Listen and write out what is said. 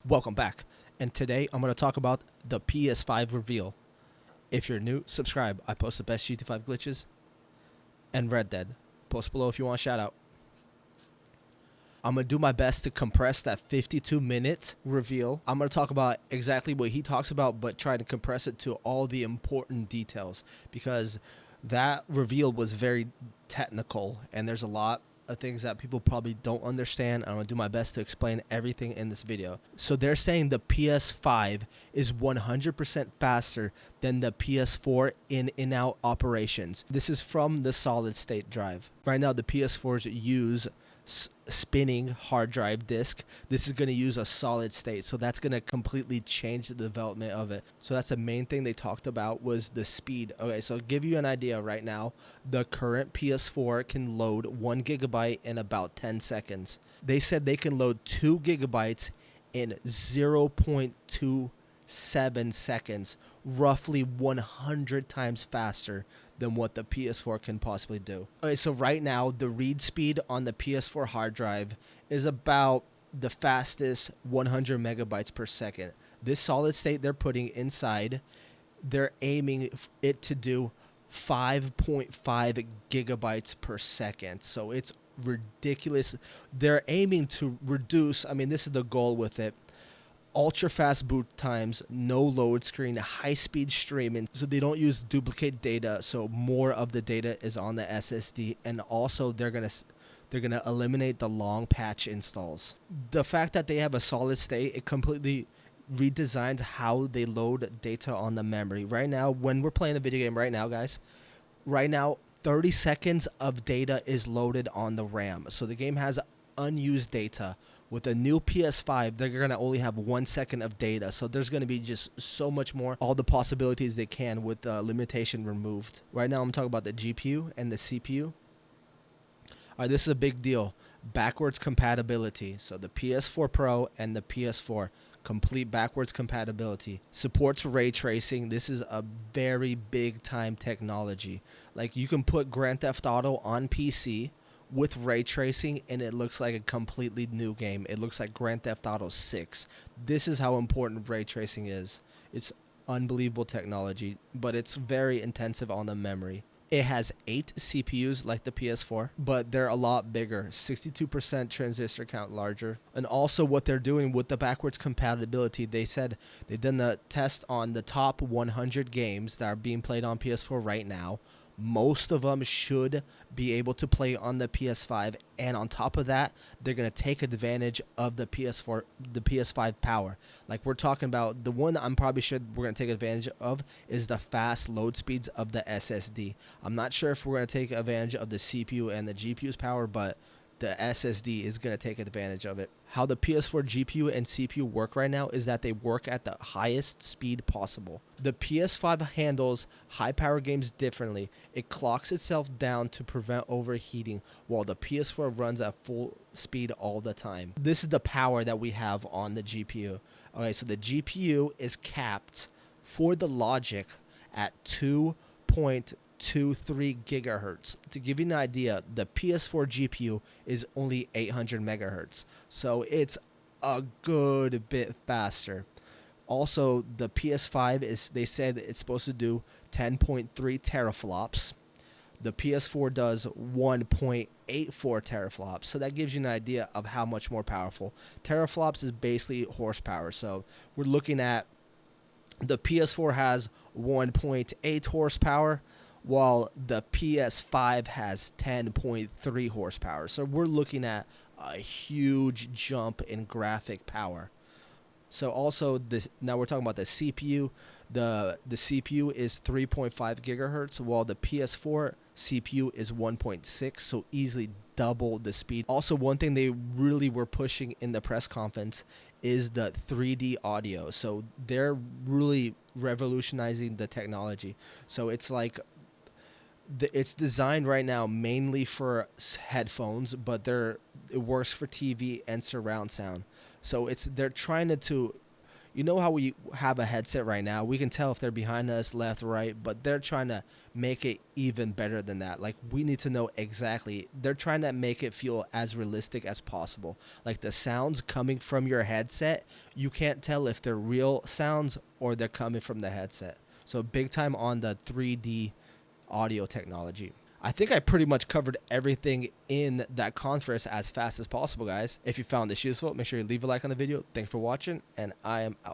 Welcome back, and today I'm going to talk about the PS5 reveal. If you're new, subscribe. I post the best GT5 glitches and Red Dead. Post below if you want a shout out. I'm going to do my best to compress that 52-minute reveal. I'm going to talk about exactly what he talks about, but try to compress it to all the important details, because that reveal was very technical, and there's a lot of things that people probably don't understand. I'm going to do my best to explain everything in this video. So they're saying the PS5 is 100% faster than the PS4 in-out operations. This is from the solid state drive. Right now the PS4s use spinning hard drive disk. This is going to use a solid state, so that's going to completely change the development of it. So that's the main thing they talked about, was the speed. Okay, so to give you an idea, right now the current PS4 can load 1 gigabyte in about 10 seconds. They said they can load 2 gigabytes in 0.27 seconds, roughly 100 times faster than what the PS4 can possibly do. Okay, so right now the read speed on the PS4 hard drive is about the fastest 100 megabytes per second. This solid state they're putting inside, they're aiming it to do 5.5 gigabytes per second. So it's ridiculous. They're aiming to reduce, I mean, this is the goal with it, ultra fast boot times, no load screen, high speed streaming, so they don't use duplicate data, so more of the data is on the SSD, and also they're gonna eliminate the long patch installs. The fact that they have a solid state, it completely redesigns how they load data on the memory. Right now, when we're playing a video game right now, guys, right now 30 seconds of data is loaded on the RAM, so the game has unused data. With a new PS5, they're going to only have 1 second of data, so there's going to be just so much more, all the possibilities they can with the limitation removed. Right now I'm talking about the GPU and the CPU. All right, this is a big deal. Backwards compatibility. So the PS4 Pro and the PS4, complete backwards compatibility. Supports ray tracing. This is a very big time technology. Like, you can put Grand Theft Auto on PC with ray tracing and it looks like a completely new game. It looks like Grand Theft Auto 6. This is how important ray tracing is. It's unbelievable technology, but it's very intensive on the memory. It has 8 CPUs like the PS4, but they're a lot bigger, 62% transistor count larger. And also what they're doing with the backwards compatibility, they said they've done the test on the top 100 games that are being played on PS4 right now. Most of them should be able to play on the PS5, and on top of that, they're going to take advantage of the PS5 power. Like, we're talking about, the one I'm probably sure we're going to take advantage of is the fast load speeds of the SSD. I'm not sure if we're going to take advantage of the CPU and the GPU's power, but the SSD is going to take advantage of it. How the PS4 GPU and CPU work right now is that they work at the highest speed possible. The PS5 handles high power games differently. It clocks itself down to prevent overheating, while the PS4 runs at full speed all the time. This is the power that we have on the GPU. Okay, so the GPU is capped for the logic at 2.23 gigahertz. To give you an idea, the PS4 GPU is only 800 megahertz, so it's a good bit faster. Also, the PS5 is, they said it's supposed to do 10.3 teraflops. The PS4 does 1.84 teraflops, so that gives you an idea of how much more powerful. Teraflops is basically horsepower, so we're looking at the PS4 has 1.8 horsepower, while the PS5 has 10.3 horsepower. So we're looking at a huge jump in graphic power. So also, now we're talking about the CPU. The CPU is 3.5 gigahertz, while the PS4 CPU is 1.6, so easily double the speed. Also, one thing they really were pushing in the press conference is the 3D audio. So they're really revolutionizing the technology. So it's like, it's designed right now mainly for headphones, but it works for TV and surround sound. So they're trying to You know how we have a headset right now? We can tell if they're behind us, left, right, but they're trying to make it even better than that. Like, we need to know exactly. They're trying to make it feel as realistic as possible. Like, the sounds coming from your headset, you can't tell if they're real sounds or they're coming from the headset. So big time on the 3D audio technology. I think I pretty much covered everything in that conference as fast as possible, guys. If you found this useful, make sure you leave a like on the video. Thanks for watching, and I am out.